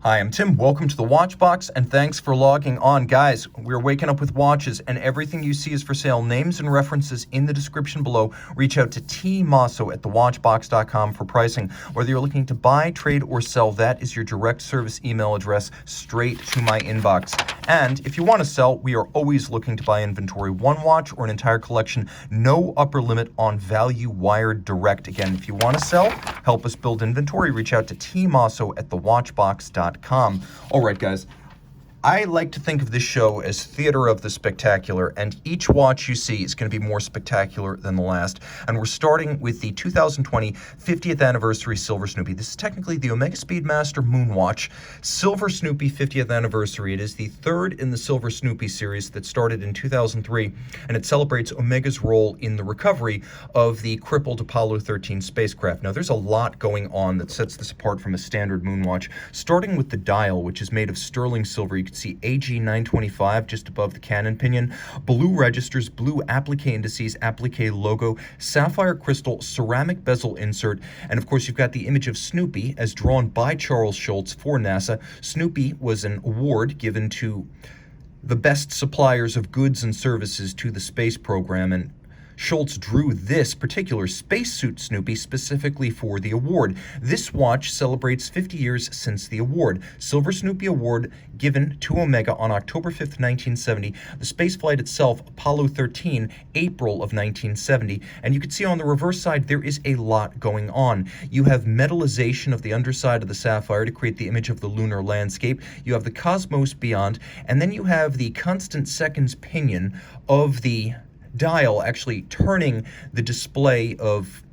Hi, I'm Tim. Welcome to the Watch Box, and thanks for logging on. Guys, we're waking up with watches, and everything you see is for sale. Names and references in the description below. Reach out to tmosso at thewatchbox.com for pricing. Whether you're looking to buy, trade, or sell, that is your direct service email address straight to my inbox. And if you want to sell, we are always looking to buy inventory. One watch or an entire collection. No upper limit on value wired direct. Again, if you want to sell, help us build inventory, reach out to tmosso at thewatchbox.com. All right, guys. I like to think of this show as theater of the spectacular, and each watch you see is going to be more spectacular than the last. And we're starting with the 2020 50th anniversary Silver Snoopy. This is technically the Omega Speedmaster Moonwatch Silver Snoopy 50th anniversary. It is the third in the Silver Snoopy series that started in 2003, and it celebrates Omega's role in the recovery of the crippled Apollo 13 spacecraft. Now, there's a lot going on that sets this apart from a standard Moonwatch, starting with the dial, which is made of sterling silver. You can see AG 925 just above the cannon pinion, blue registers, blue applique indices, applique logo, sapphire crystal, ceramic bezel insert, and of course you've got the image of Snoopy as drawn by Charles Schulz for NASA. Snoopy was an award given to the best suppliers of goods and services to the space program, and Schulz drew this particular spacesuit Snoopy specifically for the award. This watch celebrates 50 years since the award. Silver Snoopy Award given to Omega on October 5th, 1970. The spaceflight itself, Apollo 13, April of 1970. And you can see on the reverse side, there is a lot going on. You have metallization of the underside of the sapphire to create the image of the lunar landscape. You have the cosmos beyond. And then you have the constant seconds pinion of the dial actually turning the display of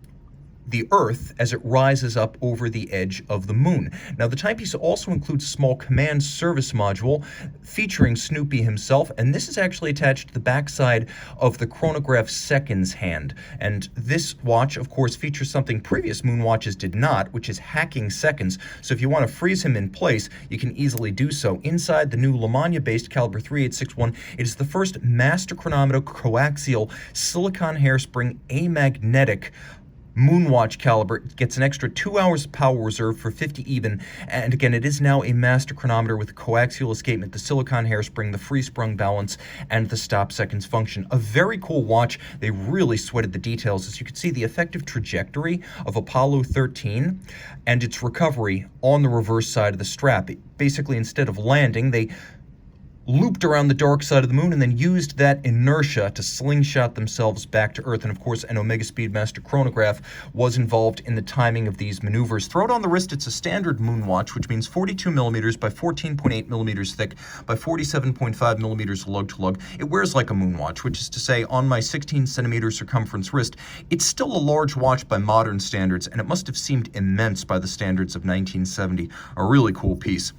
the Earth as it rises up over the edge of the moon. Now, the timepiece also includes a small command service module featuring Snoopy himself, and this is actually attached to the backside of the chronograph seconds hand. And this watch, of course, features something previous Moonwatches did not, which is hacking seconds. So if you want to freeze him in place, you can easily do so. Inside the new Lemania-based caliber 3861, it is the first Master Chronometer coaxial silicon hairspring amagnetic Moonwatch caliber. It gets an extra 2 hours of power reserve for 50 even, and again, it is now a master chronometer with the coaxial escapement, the silicon hairspring, the free sprung balance, and the stop seconds function. A very cool watch. They really sweated the details. As you can see, the effective trajectory of Apollo 13 and its recovery on the reverse side of the strap. Basically, instead of landing, they looped around the dark side of the moon and then used that inertia to slingshot themselves back to Earth. And of course, an Omega Speedmaster chronograph was involved in the timing of these maneuvers. Thrown on the wrist, it's a standard Moonwatch, which means 42 millimeters by 14.8 millimeters thick by 47.5 millimeters lug to lug. It wears like a Moonwatch, which is to say, on my 16 centimeter circumference wrist, it's still a large watch by modern standards, and it must have seemed immense by the standards of 1970. A really cool piece.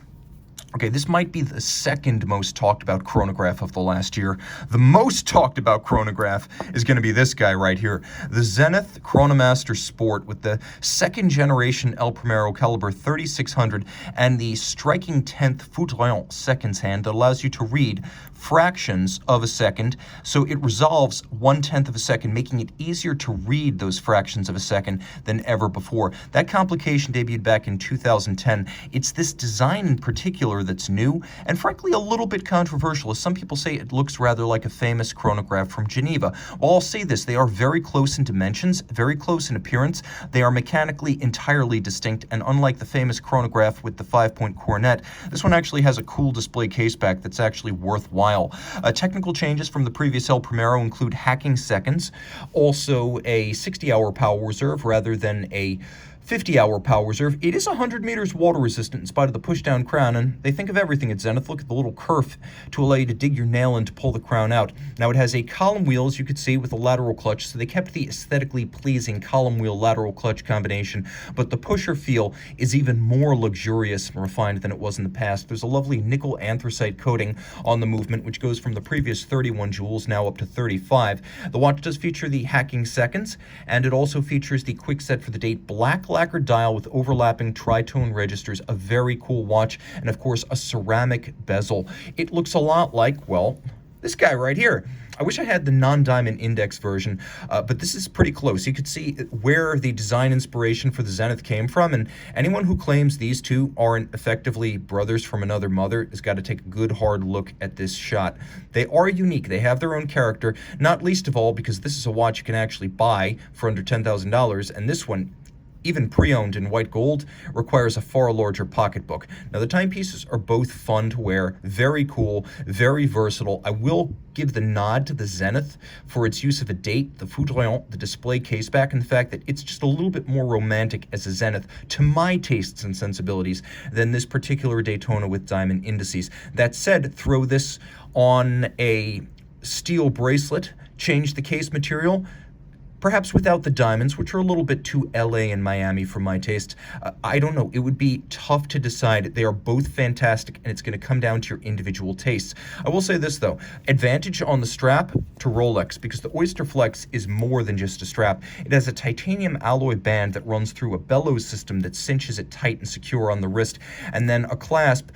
Okay, this might be the second most talked about chronograph of the last year. The most talked about chronograph is going to be this guy right here, the Zenith Chronomaster Sport with the second generation El Primero caliber 3600 and the striking 10th Foudroyant seconds hand that allows you to read fractions of a second. So it resolves 1/10 of a second, making it easier to read those fractions of a second than ever before. That complication debuted back in 2010. It's this design in particular that's new and frankly a little bit controversial, as some people say it looks rather like a famous chronograph from Geneva. Well, I'll say this, they are very close in dimensions, very close in appearance. They are mechanically entirely distinct, and unlike the famous chronograph with the 5-point coronet, this one actually has a cool display caseback that's actually worthwhile. Technical changes from the previous El Primero include hacking seconds, also a 60-hour power reserve rather than a 50-hour power reserve. It is 100 meters water resistant in spite of the push-down crown, and they think of everything at Zenith. Look at the little kerf to allow you to dig your nail in to pull the crown out. Now, it has a column wheel, as you could see, with a lateral clutch, so they kept the aesthetically pleasing column wheel lateral clutch combination, but the pusher feel is even more luxurious and refined than it was in the past. There's a lovely nickel anthracite coating on the movement, which goes from the previous 31 joules now up to 35. The watch does feature the hacking seconds, and it also features the quick set for the date black lacquered dial with overlapping tritone registers, a very cool watch, and of course a ceramic bezel. It looks a lot like, well, this guy right here. I wish I had the non-diamond index version, but this is pretty close. You could see where the design inspiration for the Zenith came from, and anyone who claims these two aren't effectively brothers from another mother has got to take a good hard look at this shot. They are unique. They have their own character, not least of all because this is a watch you can actually buy for under $10,000, and this one, even pre-owned in white gold, requires a far larger pocketbook. Now, the timepieces are both fun to wear, very cool, very versatile. I will give the nod to the Zenith for its use of a date, the foudroyant, the display caseback, and the fact that it's just a little bit more romantic as a Zenith to my tastes and sensibilities than this particular Daytona with diamond indices. That said, throw this on a steel bracelet, change the case material, perhaps without the diamonds, which are a little bit too LA and Miami for my taste. I don't know. It would be tough to decide. They are both fantastic, and it's going to come down to your individual tastes. I will say this, though. Advantage on the strap to Rolex, because the Oyster Flex is more than just a strap. It has a titanium alloy band that runs through a bellows system that cinches it tight and secure on the wrist, and then a clasp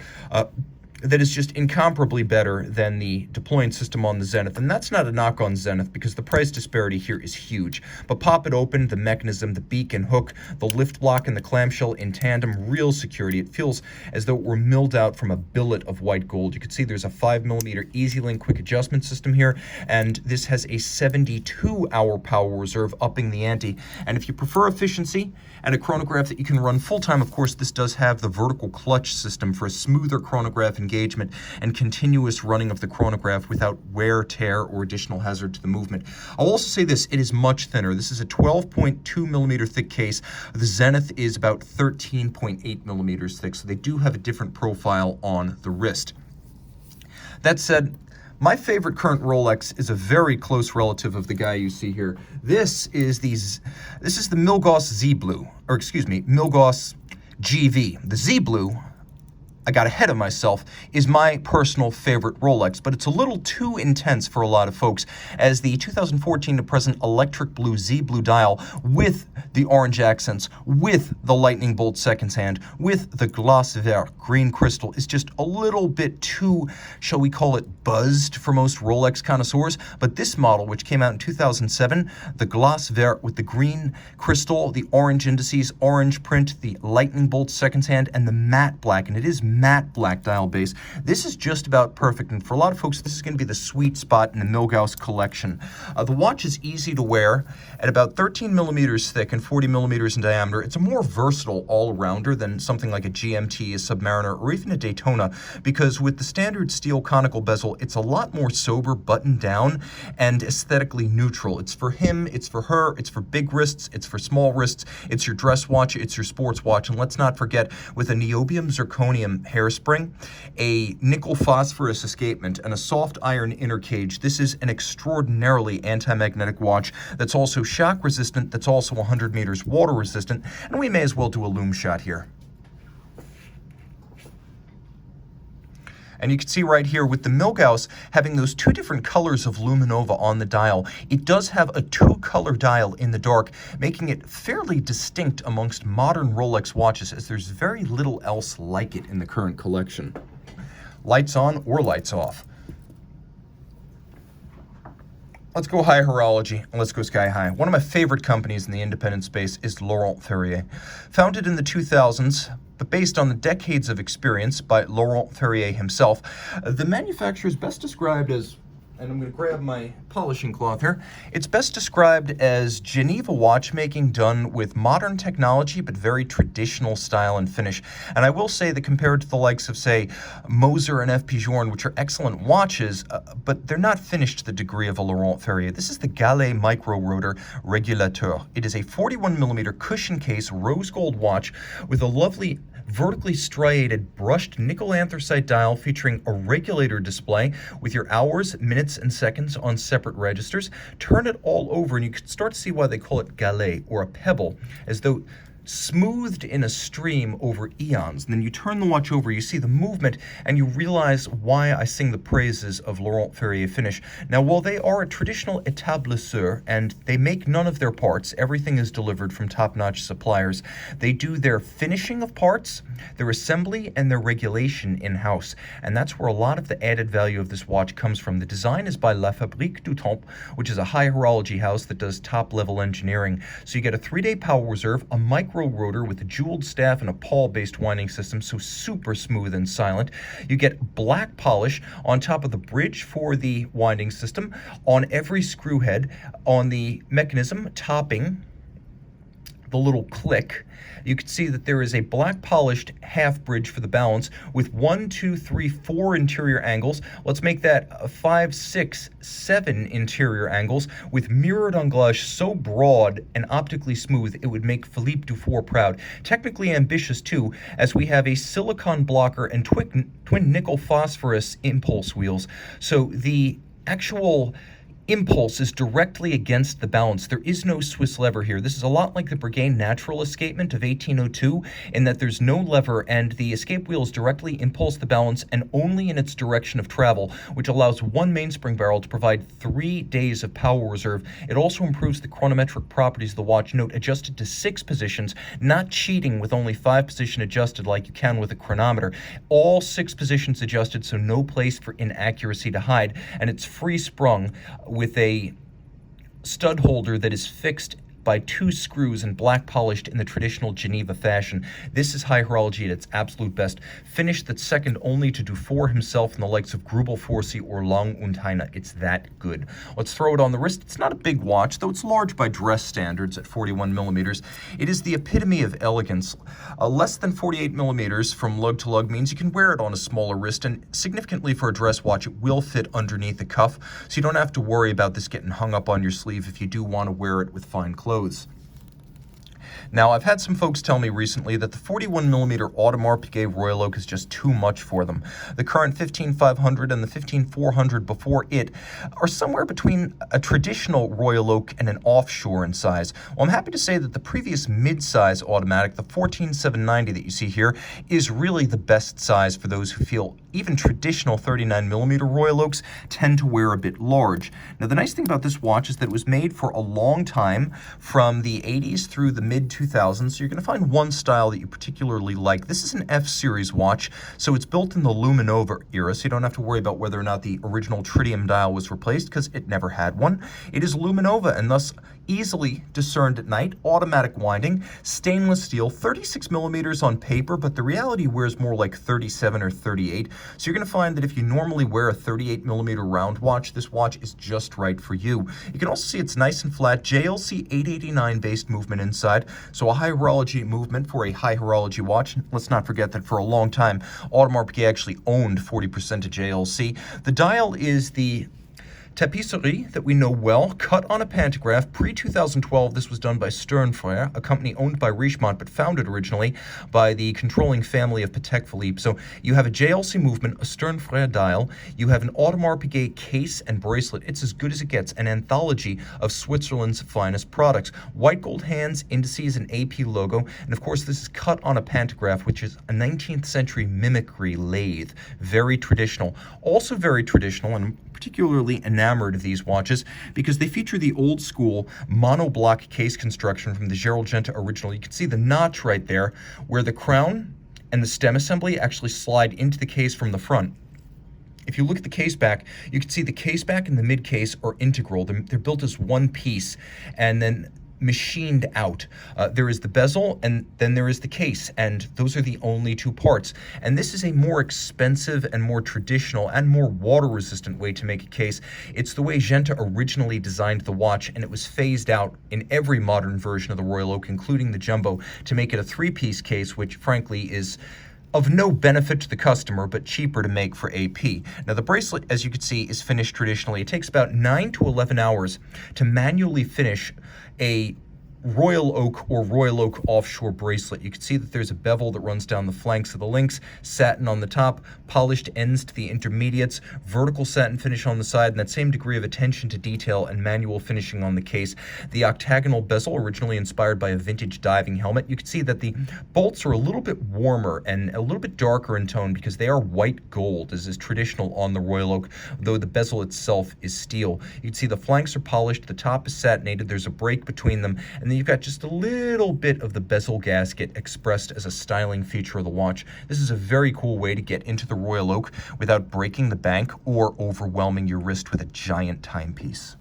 that is just incomparably better than the deploying system on the Zenith. And that's not a knock on Zenith, because the price disparity here is huge. But pop it open, the mechanism, the beak and hook, the lift block and the clamshell in tandem, real security. It feels as though it were milled out from a billet of white gold. You can see there's a 5mm Easy Link quick adjustment system here, and this has a 72-hour power reserve, upping the ante. And if you prefer efficiency and a chronograph that you can run full-time, of course, this does have the vertical clutch system for a smoother chronograph engagement and continuous running of the chronograph without wear, tear, or additional hazard to the movement. I'll also say this, it is much thinner. This is a 12.2mm thick case. The Zenith is about 13.8mm thick, so they do have a different profile on the wrist. That said, my favorite current Rolex is a very close relative of the guy you see here. This is the Milgauss Z Blue, or excuse me, Milgauss GV. The Z Blue, I got ahead of myself, is my personal favorite Rolex, but it's a little too intense for a lot of folks, as the 2014 to present electric blue Z Blue dial with the orange accents, with the lightning bolt seconds hand, with the glace vert green crystal is just a little bit too, shall we call it, buzzed for most Rolex connoisseurs. But this model, which came out in 2007, the glace vert with the green crystal, the orange indices, orange print, the lightning bolt seconds hand, and the matte black, and it is matte black dial base. This is just about perfect, and for a lot of folks, this is going to be the sweet spot in the Milgauss collection. The watch is easy to wear at about 13mm thick and 40mm in diameter. It's a more versatile all-rounder than something like a GMT, a Submariner, or even a Daytona, because with the standard steel conical bezel, it's a lot more sober, buttoned down, and aesthetically neutral. It's for him, it's for her, it's for big wrists, it's for small wrists, it's your dress watch, it's your sports watch, and let's not forget, with a niobium zirconium hairspring, a nickel phosphorus escapement, and a soft iron inner cage, this is an extraordinarily anti-magnetic watch that's also shock resistant, that's also 100 meters water resistant, and we may as well do a lume shot here. And you can see right here with the Milgauss having those two different colors of luminova on the dial, it does have a two-color dial in the dark, making it fairly distinct amongst modern Rolex watches, as there's very little else like it in the current collection. Lights on or lights off. Let's go high horology, and let's go sky high. One of my favorite companies in the independent space is Laurent Ferrier. Founded in the 2000s, but based on the decades of experience by Laurent Ferrier himself, the manufacturer is best described as, and I'm going to grab my polishing cloth here, it's best described as Geneva watchmaking done with modern technology but very traditional style and finish. And I will say that compared to the likes of, say, Moser and F. Pigeon, which are excellent watches, but they're not finished to the degree of a Laurent Ferrier. This is the Gallet Micro Rotor Regulateur. It is a 41mm cushion case rose gold watch with a lovely vertically striated brushed nickel anthracite dial featuring a regulator display with your hours, minutes, and seconds on separate registers. Turn it all over and you can start to see why they call it gallet, or a pebble, as though smoothed in a stream over eons. And then you turn the watch over, you see the movement, and you realize why I sing the praises of Laurent Ferrier finish. Now, while they are a traditional établisseur and they make none of their parts, everything is delivered from top-notch suppliers, they do their finishing of parts, their assembly, and their regulation in-house. And that's where a lot of the added value of this watch comes from. The design is by La Fabrique du Temps, which is a high horology house that does top-level engineering. So you get a 3-day power reserve, a micro rotor with a jeweled staff and a pawl-based winding system, so super smooth and silent. You get black polish on top of the bridge for the winding system, on every screw head, on the mechanism topping the little click. You can see that there is a black polished half bridge for the balance with 1, 2, 3, 4 interior angles. Let's make that 5, 6, 7 interior angles with mirrored anglage so broad and optically smooth it would make Philippe Dufour proud. Technically ambitious too, as we have a silicon blocker and twin nickel phosphorus impulse wheels. So the actual impulse is directly against the balance. There is no Swiss lever here. This is a lot like the Breguet Natural Escapement of 1802 in that there's no lever and the escape wheels directly impulse the balance and only in its direction of travel, which allows one mainspring barrel to provide 3 days of power reserve. It also improves the chronometric properties of the watch. Note, adjusted to 6 positions, not cheating with only 5 position adjusted like you can with a chronometer. All 6 positions adjusted, so no place for inaccuracy to hide, and it's free sprung with a stud holder that is fixed by 2 screws and black polished in the traditional Geneva fashion. This is high horology at its absolute best. Finish that's second only to Dufour himself and the likes of Grubel Forsey or Lang und Heine. It's that good. Let's throw it on the wrist. It's not a big watch, though it's large by dress standards at 41 millimeters. It is the epitome of elegance. Less than 48 millimeters from lug to lug means you can wear it on a smaller wrist, and significantly for a dress watch, it will fit underneath the cuff, so you don't have to worry about this getting hung up on your sleeve if you do want to wear it with fine clothes. Now, I've had some folks tell me recently that the 41mm Audemars Piguet Royal Oak is just too much for them. The current 15500 and the 15400 before it are somewhere between a traditional Royal Oak and an offshore in size. Well, I'm happy to say that the previous mid-size automatic, the 14790 that you see here, is really the best size for those who feel even traditional 39mm Royal Oaks tend to wear a bit large. Now, the nice thing about this watch is that it was made for a long time, from the 80s through the mid-2000s, so you're going to find one style that you particularly like. This is an F-series watch, so it's built in the Luminova era, so you don't have to worry about whether or not the original tritium dial was replaced, because it never had one. It is Luminova, and thus easily discerned at night, automatic winding, stainless steel, 36 millimeters on paper, but the reality wears more like 37 or 38. So you're going to find that if you normally wear a 38 millimeter round watch, this watch is just right for you. You can also see it's nice and flat, JLC 889 based movement inside, so a high horology movement for a high horology watch. Let's not forget that for a long time, Audemars Piguet actually owned 40% of JLC. The dial is the tapisserie that we know well, cut on a pantograph. Pre-2012, this was done by Stern Frères, a company owned by Richemont but founded originally by the controlling family of Patek Philippe. So you have a JLC movement, a Stern Frères dial, you have an Audemars Piguet case and bracelet. It's as good as it gets, an anthology of Switzerland's finest products. White gold hands, indices, and AP logo, and of course this is cut on a pantograph, which is a 19th century mimicry lathe. Very traditional. Also very traditional, and particularly enamored of these watches because they feature the old school monoblock case construction from the Gerald Genta original. You can see the notch right there where the crown and the stem assembly actually slide into the case from the front. If you look at the case back, you can see the case back and the mid case are integral. They're built as one piece and then machined out. There is the bezel and then there is the case, and those are the only two parts. And this is a more expensive and more traditional and more water resistant way to make a case. It's the way Genta originally designed the watch, and it was phased out in every modern version of the Royal Oak, including the Jumbo, to make it a 3-piece case, which frankly is of no benefit to the customer, but cheaper to make for AP. Now, the bracelet, as you can see, is finished traditionally. It takes about 9 to 11 hours to manually finish a Royal Oak or Royal Oak offshore bracelet. You can see that there's a bevel that runs down the flanks of the links, satin on the top, polished ends to the intermediates, vertical satin finish on the side, and that same degree of attention to detail and manual finishing on the case. The octagonal bezel, originally inspired by a vintage diving helmet. You can see that the bolts are a little bit warmer and a little bit darker in tone because they are white gold, as is traditional on the Royal Oak, though the bezel itself is steel. You can see the flanks are polished, the top is satinated, there's a break between them, and then you've got just a little bit of the bezel gasket expressed as a styling feature of the watch. This is a very cool way to get into the Royal Oak without breaking the bank or overwhelming your wrist with a giant timepiece.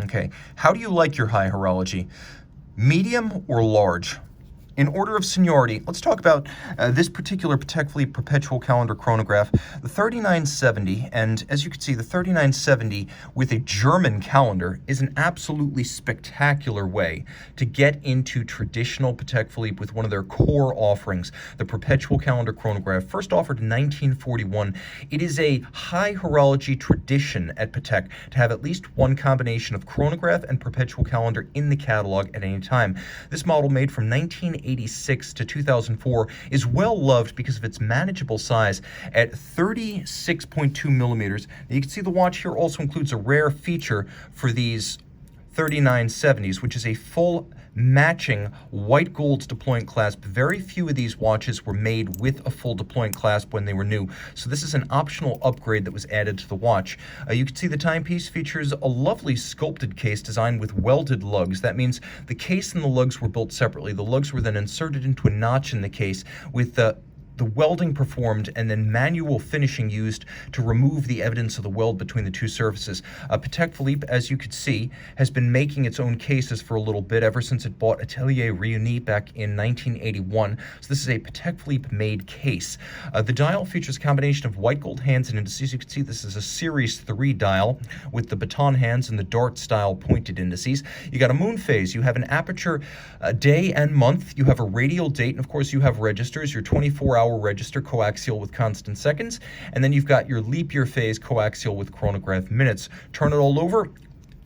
Okay, how do you like your high horology? Medium or large? In order of seniority, let's talk about this particular Patek Philippe perpetual calendar chronograph, the 3970, and as you can see, the 3970 with a German calendar is an absolutely spectacular way to get into traditional Patek Philippe with one of their core offerings, the perpetual calendar chronograph, first offered in 1941. It is a high horology tradition at Patek to have at least one combination of chronograph and perpetual calendar in the catalog at any time. This model, made from 1986 to 2004, is well loved because of its manageable size at 36.2 millimeters. You can see the watch here also includes a rare feature for these 3970s, which is a full matching white gold deployant clasp. Very few of these watches were made with a full deployant clasp when they were new, so this is an optional upgrade that was added to the watch. You can see the timepiece features a lovely sculpted case designed with welded lugs. That means the case and the lugs were built separately. The lugs were then inserted into a notch in the case with the welding performed and then manual finishing used to remove the evidence of the weld between the two surfaces. Patek Philippe, as you could see, has been making its own cases for a little bit ever since it bought Atelier Réuni back in 1981. So this is a Patek Philippe made case. The dial features a combination of white gold hands and indices. You can see this is a Series 3 dial with the baton hands and the dart style pointed indices. You got a moon phase. You have an aperture day and month. You have a radial date, and of course you have registers, your 24-hour register coaxial with constant seconds, and then you've got your leap year phase coaxial with chronograph minutes. Turn it all over,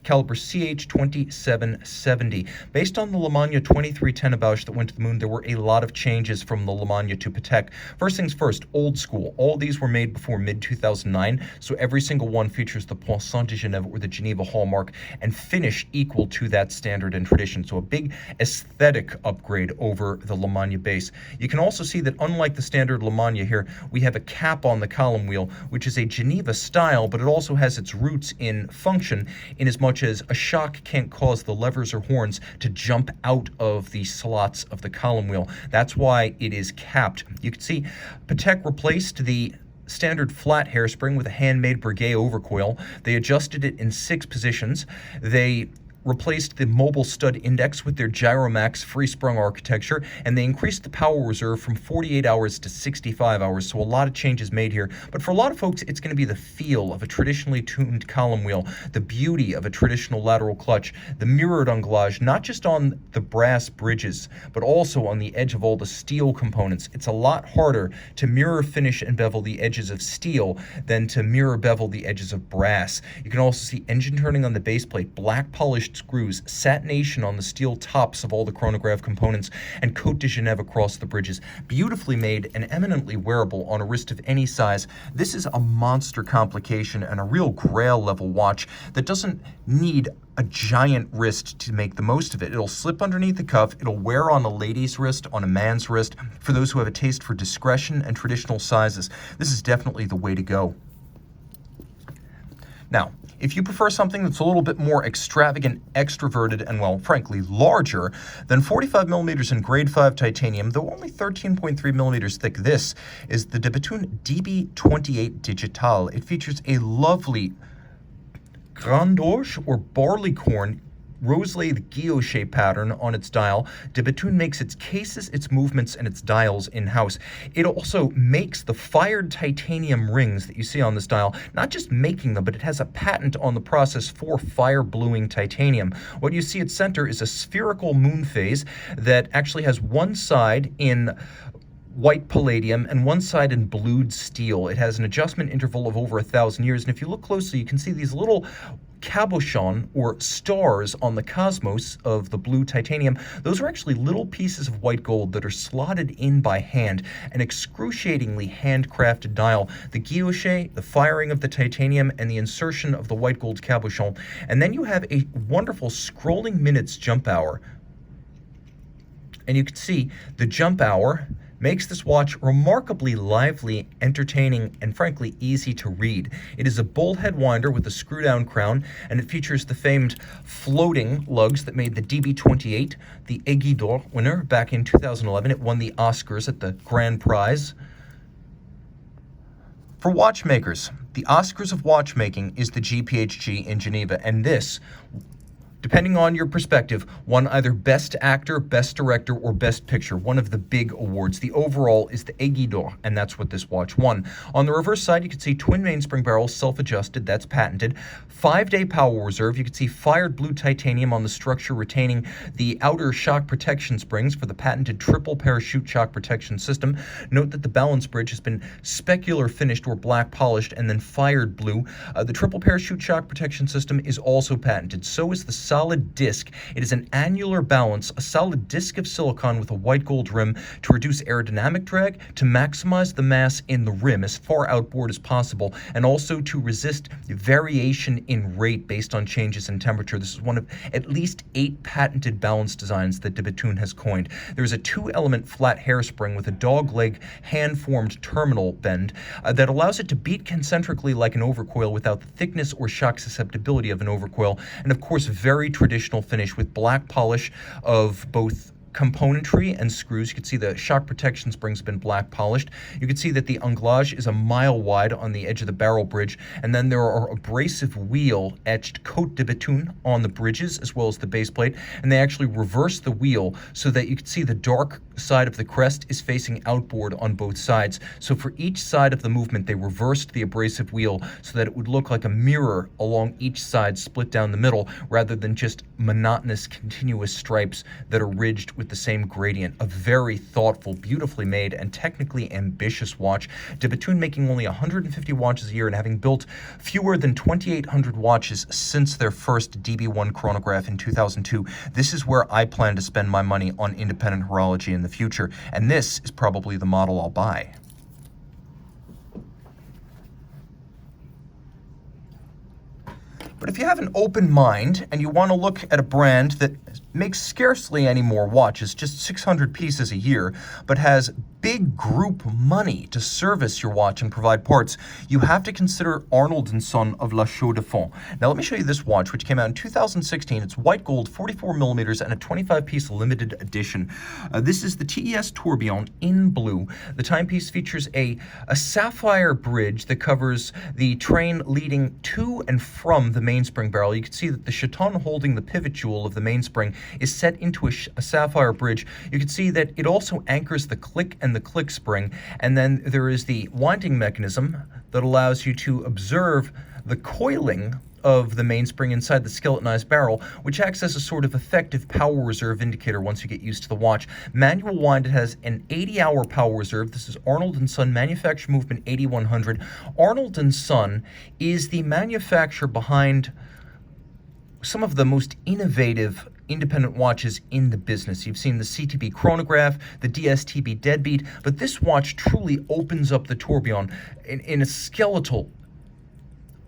caliber CH2770. Based on the Lemania 2310 Bausch that went to the moon, there were a lot of changes from the Lemania to Patek. First things first, old school. All these were made before mid-2009, so every single one features the Poisson de Genève or the Geneva hallmark and finish equal to that standard and tradition. So a big aesthetic upgrade over the Lemania base. You can also see that unlike the standard Lemania here, we have a cap on the column wheel, which is a Geneva style, but it also has its roots in function in as much as a shock can't cause the levers or horns to jump out of the slots of the column wheel. That's why it is capped. You can see Patek replaced the standard flat hairspring with a handmade Breguet overcoil. They adjusted it in 6 positions. They replaced the mobile stud index with their Gyromax free-sprung architecture, and they increased the power reserve from 48 hours to 65 hours, so a lot of changes made here. But for a lot of folks, it's going to be the feel of a traditionally tuned column wheel, the beauty of a traditional lateral clutch, the mirrored anglage, not just on the brass bridges, but also on the edge of all the steel components. It's a lot harder to mirror, finish, and bevel the edges of steel than to mirror bevel the edges of brass. You can also see engine turning on the base plate, black polished screws, satination on the steel tops of all the chronograph components, and Côte de Genève across the bridges. Beautifully made and eminently wearable on a wrist of any size. This is a monster complication and a real grail level watch that doesn't need a giant wrist to make the most of it. It'll slip underneath the cuff, it'll wear on a lady's wrist, on a man's wrist. For those who have a taste for discretion and traditional sizes, this is definitely the way to go. Now, if you prefer something that's a little bit more extravagant, extroverted, and, well, frankly, larger, then 45 millimeters in grade 5 titanium, though only 13.3 millimeters thick, this is the Debatoon DB28 Digital. It features a lovely Grand Orge or barleycorn rose-lathe guillot-shaped pattern on its dial. Debatoon makes its cases, its movements, and its dials in-house. It also makes the fired titanium rings that you see on this dial, not just making them, but it has a patent on the process for fire bluing titanium. What you see at center is a spherical moon phase that actually has one side in white palladium and one side in blued steel. It has an adjustment interval of over 1,000 years, and if you look closely, you can see these little cabochon, or stars, on the cosmos of the blue titanium. Those are actually little pieces of white gold that are slotted in by hand, an excruciatingly handcrafted dial. The guilloche, the firing of the titanium, and the insertion of the white gold cabochon. And then you have a wonderful scrolling minutes jump hour. And you can see the jump hour makes this watch remarkably lively, entertaining, and frankly easy to read. It is a bullhead winder with a screw-down crown, and it features the famed floating lugs that made the DB28 the Aiguille d'Or winner back in 2011. It won the Oscars at the Grand Prize. For watchmakers, the Oscars of watchmaking is the GPHG in Geneva, and this, depending on your perspective, won either Best Actor, Best Director, or Best Picture, one of the big awards. The overall is the Aiguille d'Or, and that's what this watch won. On the reverse side, you can see twin mainspring barrels, self-adjusted, that's patented. 5-day power reserve. You can see fired blue titanium on the structure, retaining the outer shock protection springs for the patented triple parachute shock protection system. Note that the balance bridge has been specular finished or black polished and then fired blue. The triple parachute shock protection system is also patented. So is the solid disc. It is an annular balance, a solid disc of silicon with a white gold rim to reduce aerodynamic drag, to maximize the mass in the rim as far outboard as possible, and also to resist variation in rate based on changes in temperature. This is one of at least 8 patented balance designs that de Bethune has coined. There is a 2-element flat hairspring with a dog-leg hand-formed terminal bend that allows it to beat concentrically like an overcoil without the thickness or shock susceptibility of an overcoil, and of course very traditional finish with black polish of both componentry and screws. You can see the shock protection springs have been black polished. You can see that the anglage is a mile wide on the edge of the barrel bridge, and then there are abrasive wheel etched Côte de Bethune on the bridges as well as the base plate, and they actually reverse the wheel so that you can see the dark side of the crest is facing outboard on both sides. So for each side of the movement, they reversed the abrasive wheel so that it would look like a mirror along each side split down the middle, rather than just monotonous continuous stripes that are ridged with the same gradient. A very thoughtful, beautifully made, and technically ambitious watch. De Bethune making only 150 watches a year and having built fewer than 2,800 watches since their first DB1 chronograph in 2002. This is where I plan to spend my money on independent horology in the future, and this is probably the model I'll buy. But if you have an open mind and you want to look at a brand that makes scarcely any more watches, just 600 pieces a year, but has big group money to service your watch and provide parts, you have to consider Arnold & Son of La Chaux-de-Fonds. Now let me show you this watch, which came out in 2016. It's white gold, 44 millimeters, and a 25-piece limited edition. This is the TES Tourbillon in blue. The timepiece features a sapphire bridge that covers the train leading to and from the mainspring barrel. You can see that the chaton holding the pivot jewel of the mainspring is set into a sapphire bridge. You can see that it also anchors the click and the click spring, and then there is the winding mechanism that allows you to observe the coiling of the mainspring inside the skeletonized barrel, which acts as a sort of effective power reserve indicator once you get used to the watch. Manual wind, it has an 80-hour power reserve. This is Arnold & Son Manufacture Movement 8100. Arnold & Son is the manufacturer behind some of the most innovative independent watches in the business. You've seen the CTB chronograph, the DSTB deadbeat, but this watch truly opens up the tourbillon in a skeletal,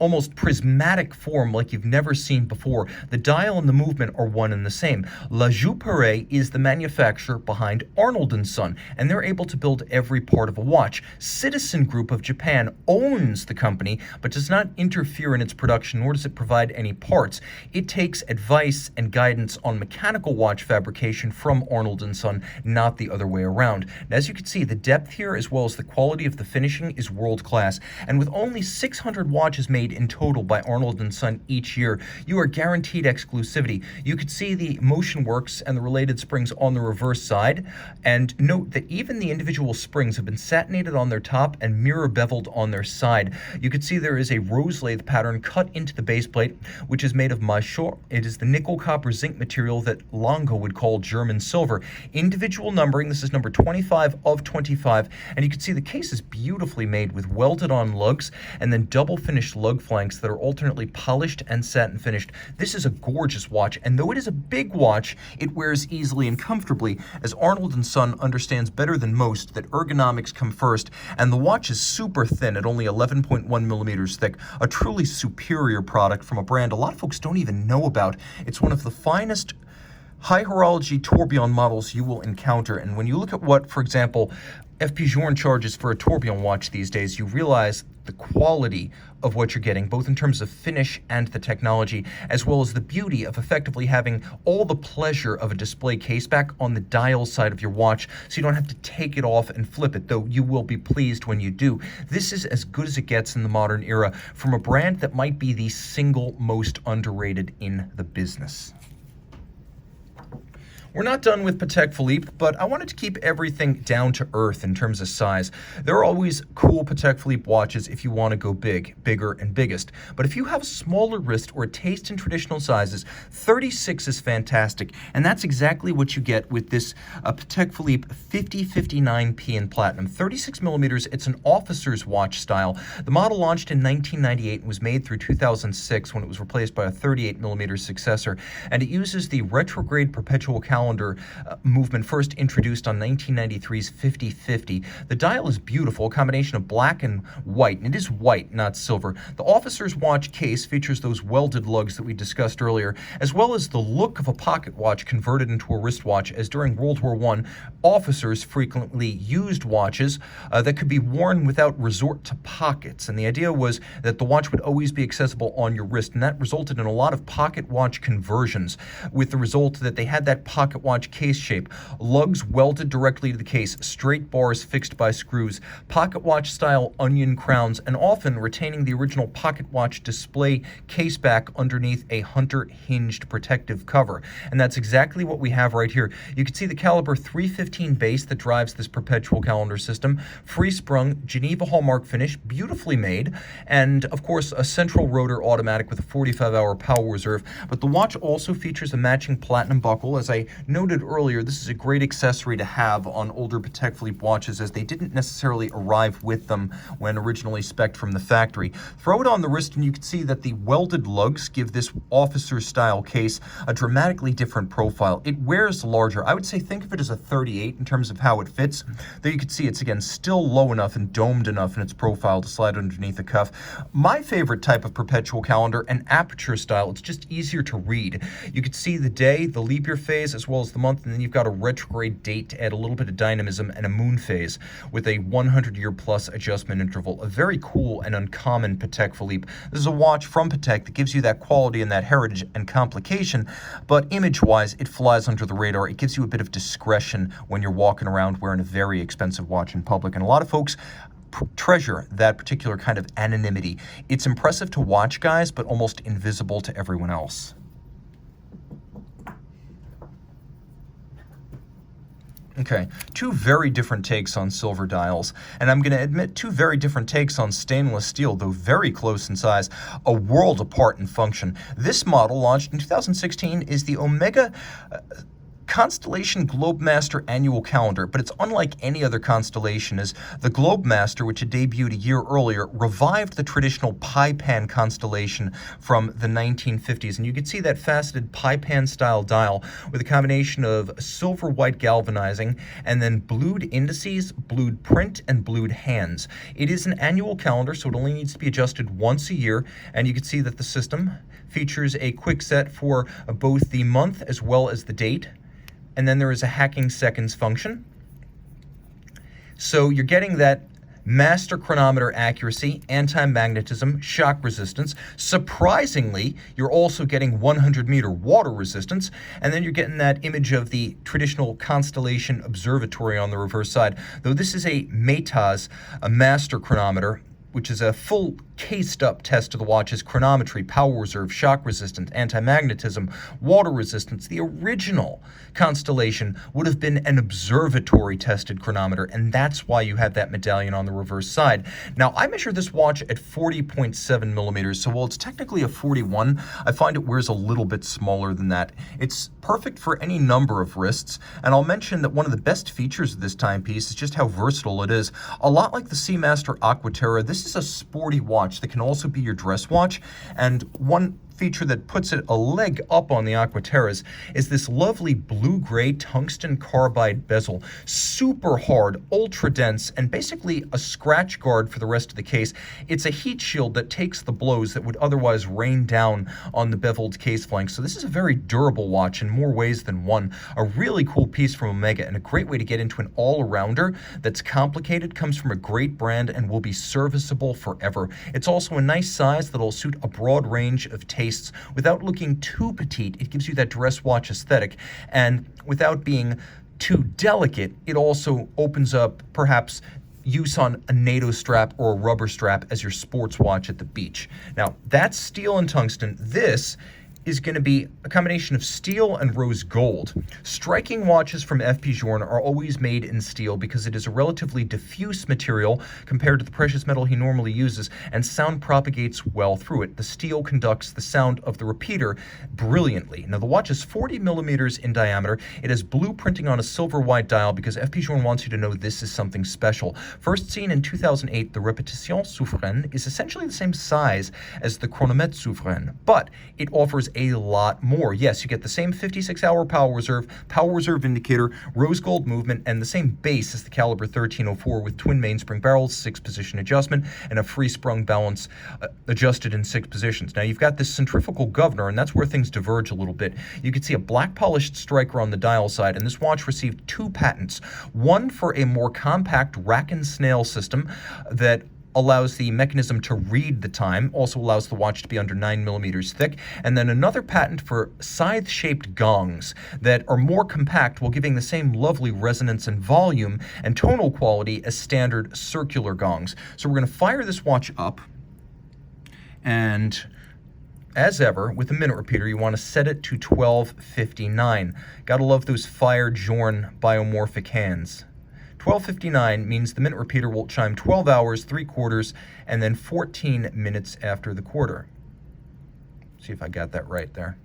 almost prismatic form like you've never seen before. The dial and the movement are one and the same. La Joux is the manufacturer behind Arnold & Son, and they're able to build every part of a watch. Citizen Group of Japan owns the company, but does not interfere in its production, nor does it provide any parts. It takes advice and guidance on mechanical watch fabrication from Arnold & Son, not the other way around. And as you can see, the depth here, as well as the quality of the finishing, is world class. And with only 600 watches made made in total by Arnold & Son each year. You are guaranteed exclusivity. You could see the motion works and the related springs on the reverse side, and note that even the individual springs have been satinated on their top and mirror beveled on their side. You could see there is a rose lathe pattern cut into the base plate, which is made of Mosso. It is the nickel copper zinc material that Longo would call German silver. Individual numbering, this is number 25 of 25, and you can see the case is beautifully made with welded on lugs and then double finished lug flanks that are alternately polished and satin finished. This is a gorgeous watch, and though it is a big watch, it wears easily and comfortably, as Arnold & Son understands better than most that ergonomics come first, and the watch is super thin at only 11.1 millimeters thick, a truly superior product from a brand a lot of folks don't even know about. It's one of the finest high horology tourbillon models you will encounter, and when you look at what, for example, FP Journe charges for a tourbillon watch these days, you realize the quality of what you're getting, both in terms of finish and the technology, as well as the beauty of effectively having all the pleasure of a display caseback on the dial side of your watch, so you don't have to take it off and flip it, though you will be pleased when you do. This is as good as it gets in the modern era from a brand that might be the single most underrated in the business. We're not done with Patek Philippe, but I wanted to keep everything down to earth in terms of size. There are always cool Patek Philippe watches if you want to go big, bigger, and biggest. But if you have a smaller wrist or a taste in traditional sizes, 36 is fantastic, and that's exactly what you get with this Patek Philippe 5059P in platinum. 36 millimeters, it's an officer's watch style. The model launched in 1998 and was made through 2006 when it was replaced by a 38 millimeter successor, and it uses the retrograde perpetual calendar movement first introduced on 1993's 5050. The dial is beautiful, a combination of black and white, and it is white, not silver. The officer's watch case features those welded lugs that we discussed earlier, as well as the look of a pocket watch converted into a wristwatch, as during World War I, officers frequently used watches that could be worn without resort to pockets, and the idea was that the watch would always be accessible on your wrist, and that resulted in a lot of pocket watch conversions, with the result that they had that pocket watch case shape, lugs welded directly to the case, straight bars fixed by screws, pocket watch style onion crowns, and often retaining the original pocket watch display case back underneath a hunter hinged protective cover. And that's exactly what we have right here. You can see the caliber 315 base that drives this perpetual calendar system, free sprung, Geneva hallmark finish, beautifully made, and of course a central rotor automatic with a 45-hour power reserve. But the watch also features a matching platinum buckle. As I noted earlier, this is a great accessory to have on older Patek Philippe watches, as they didn't necessarily arrive with them when originally spec'd from the factory. Throw it on the wrist and you can see that the welded lugs give this officer style case a dramatically different profile. It wears larger. I would say think of it as a 38 in terms of how it fits, though you can see it's again still low enough and domed enough in its profile to slide underneath the cuff. My favorite type of perpetual calendar, an aperture style. It's just easier to read. You can see the day, the leap year phase, as well as the month, and then you've got a retrograde date to add a little bit of dynamism, and a moon phase with a 100-year plus adjustment interval. A very cool and uncommon Patek Philippe. This is a watch from Patek that gives you that quality and that heritage and complication, but image-wise, it flies under the radar. It gives you a bit of discretion when you're walking around wearing a very expensive watch in public, and a lot of folks treasure that particular kind of anonymity. It's impressive to watch, guys, but almost invisible to everyone else. Okay, two very different takes on silver dials, and I'm going to admit two very different takes on stainless steel, though very close in size, a world apart in function. This model, launched in 2016, is the Omega Constellation Globemaster annual calendar, but it's unlike any other constellation, as the Globemaster, which had debuted a year earlier, revived the traditional pie pan constellation from the 1950s. And you can see that faceted pie pan style dial with a combination of silver white galvanizing and then blued indices, blued print, and blued hands. It is an annual calendar, so it only needs to be adjusted once a year, and you can see that the system features a quick set for both the month as well as the date. And then there is a hacking seconds function. So you're getting that master chronometer accuracy, anti-magnetism, shock resistance. Surprisingly, you're also getting 100-meter water resistance, and then you're getting that image of the traditional Constellation observatory on the reverse side. Though this is a Matas, a master chronometer, which is a full cased-up test of the watch's chronometry, power reserve, shock resistance, anti-magnetism, water resistance. The original Constellation would have been an observatory-tested chronometer, and that's why you have that medallion on the reverse side. Now, I measure this watch at 40.7 millimeters, so while it's technically a 41, I find it wears a little bit smaller than that. It's perfect for any number of wrists, and I'll mention that one of the best features of this timepiece is just how versatile it is. A lot like the Seamaster Aquaterra, this is a sporty watch that can also be your dress watch, and one feature that puts it a leg up on the Aquaterras is this lovely blue-gray tungsten carbide bezel. Super hard, ultra dense, and basically a scratch guard for the rest of the case. It's a heat shield that takes the blows that would otherwise rain down on the beveled case flanks. So this is a very durable watch in more ways than one. A really cool piece from Omega, and a great way to get into an all-arounder that's complicated, comes from a great brand, and will be serviceable forever. It's also a nice size that'll suit a broad range of tastes without looking too petite. It gives you that dress watch aesthetic, and without being too delicate, it also opens up perhaps use on a NATO strap or a rubber strap as your sports watch at the beach. Now, that's steel and tungsten. This is going to be a combination of steel and rose gold. Striking watches from FP Journe are always made in steel because it is a relatively diffuse material compared to the precious metal he normally uses, and sound propagates well through it. The steel conducts the sound of the repeater brilliantly. Now, the watch is 40 millimeters in diameter. It has blue printing on a silver white dial because FP Journe wants you to know this is something special. First seen in 2008, the Repetition Souveraine is essentially the same size as the Chronomètre Souveraine, but it offers a lot more. Yes, you get the same 56-hour power reserve indicator, rose gold movement, and the same base as the caliber 1304 with twin mainspring barrels, 6-position adjustment, and a free sprung balance adjusted in 6 positions. Now, you've got this centrifugal governor, and that's where things diverge a little bit. You can see a black polished striker on the dial side, and this watch received 2 patents. One for a more compact rack and snail system that allows the mechanism to read the time, also allows the watch to be under 9 millimeters thick, and then another patent for scythe-shaped gongs that are more compact while giving the same lovely resonance and volume and tonal quality as standard circular gongs. So we're going to fire this watch up, and as ever, with the minute repeater, you want to set it to 12:59. Gotta love those fired Journe biomorphic hands. 12:59 means the minute repeater will chime 12 hours, 3/4, and then 14 minutes after the quarter. See if I got that right there.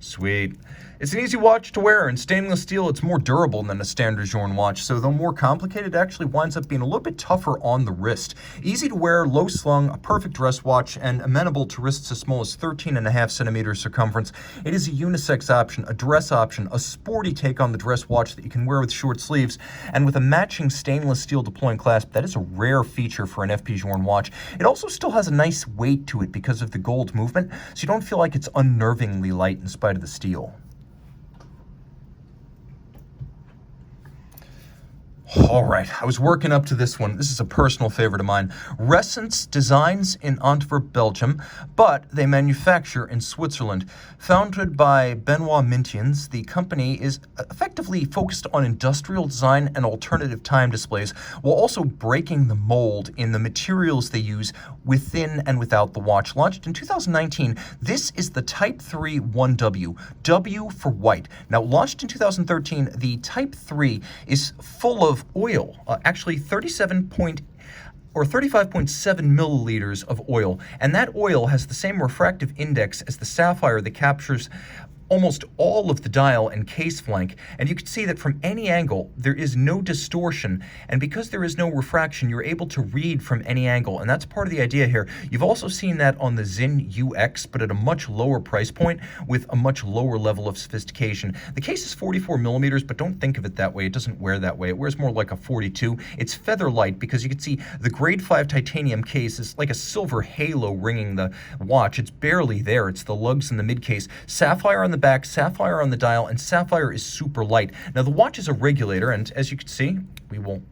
Sweet. It's an easy watch to wear. In stainless steel, it's more durable than a standard Journe watch, so though more complicated, it actually winds up being a little bit tougher on the wrist. Easy to wear, low slung, a perfect dress watch, and amenable to wrists as small as 13.5 centimeters circumference. It is a unisex option, a dress option, a sporty take on the dress watch that you can wear with short sleeves, and with a matching stainless steel deploying clasp. That is a rare feature for an FP Journe watch. It also still has a nice weight to it because of the gold movement, so you don't feel like it's unnervingly light in spite of the steel. All right, I was working up to this one. This is a personal favorite of mine. Recence designs in Antwerp, Belgium, but they manufacture in Switzerland. Founded by Benoit Mintiens, the company is effectively focused on industrial design and alternative time displays, while also breaking the mold in the materials they use within and without the watch. Launched in 2019, this is the Type 3 1W, W for white. Now, launched in 2013, the Type 3 is full of oil, actually 35.7 milliliters of oil, and that oil has the same refractive index as the sapphire that captures almost all of the dial and case flank, and you can see that from any angle there is no distortion, and because there is no refraction, you're able to read from any angle, and that's part of the idea here. You've also seen that on the Zin UX, but at a much lower price point with a much lower level of sophistication. The case is 44 millimeters, but don't think of it that way. It doesn't wear that way. It wears more like a 42. It's feather light because you can see the grade 5 titanium case is like a silver halo ringing the watch. It's barely there. It's the lugs in the mid case. Sapphire on the the back, sapphire on the dial, and sapphire is super light. Now, the watch is a regulator, and as you can see, we will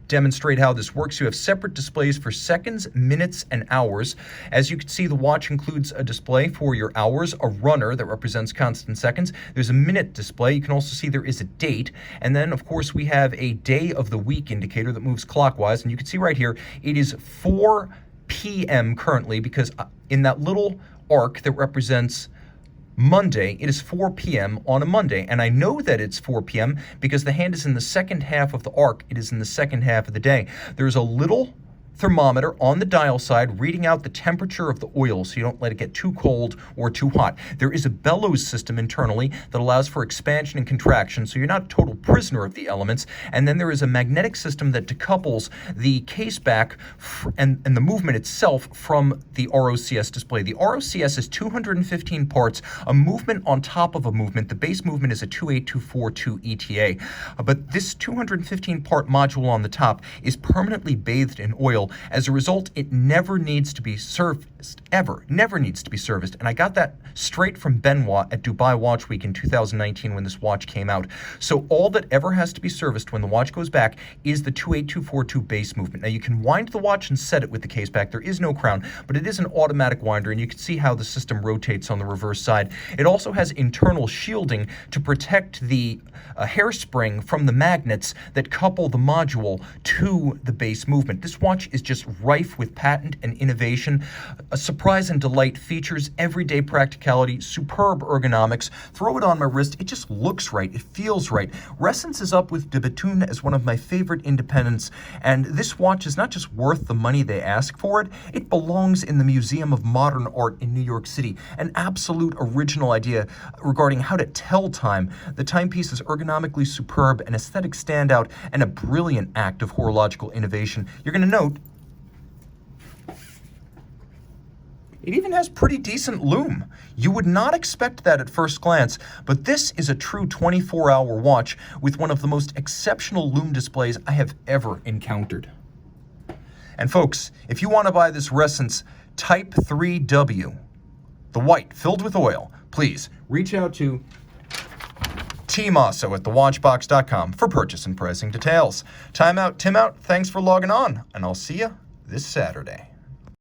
demonstrate how this works. You have separate displays for seconds, minutes, and hours. As you can see, the watch includes a display for your hours, a runner that represents constant seconds. There's a minute display. You can also see there is a date. And then, of course, we have a day of the week indicator that moves clockwise. And you can see right here, it is 4 p.m. currently, because in that little arc that represents Monday, it is 4 p.m. on a Monday, and I know that it's 4 p.m. because the hand is in the second half of the arc. It is in the second half of the day. There's a little thermometer on the dial side reading out the temperature of the oil so you don't let it get too cold or too hot. There is a bellows system internally that allows for expansion and contraction, so you're not a total prisoner of the elements. And then there is a magnetic system that decouples the caseback and the movement itself from the ROCS display. The ROCS is 215 parts, a movement on top of a movement. The base movement is a 28242 ETA. But this 215 part module on the top is permanently bathed in oil. As a result, it never needs to be serviced, ever. Never needs to be serviced. And I got that straight from Benoit at Dubai Watch Week in 2019 when this watch came out. So all that ever has to be serviced when the watch goes back is the 28242 base movement. Now, you can wind the watch and set it with the case back. There is no crown, but it is an automatic winder, and you can see how the system rotates on the reverse side. It also has internal shielding to protect the hairspring from the magnets that couple the module to the base movement. This watch is just rife with patent and innovation, a surprise and delight, features everyday practicality, superb ergonomics. Throw it on my wrist, it just looks right, it feels right. Resence is up with de Bethune as one of my favorite independents, and this watch is not just worth the money they ask for it, it belongs in the Museum of Modern Art in New York City. An absolute original idea regarding how to tell time. The timepiece is ergonomically superb, an aesthetic standout, and a brilliant act of horological innovation. You're going to note it even has pretty decent lume. You would not expect that at first glance, but this is a true 24-hour watch with one of the most exceptional lume displays I have ever encountered. And folks, if you want to buy this Resence Type 3W, the white filled with oil, please reach out to tmosso at thewatchbox.com for purchase and pricing details. Time out, Tim out. Thanks for logging on, and I'll see you this Saturday.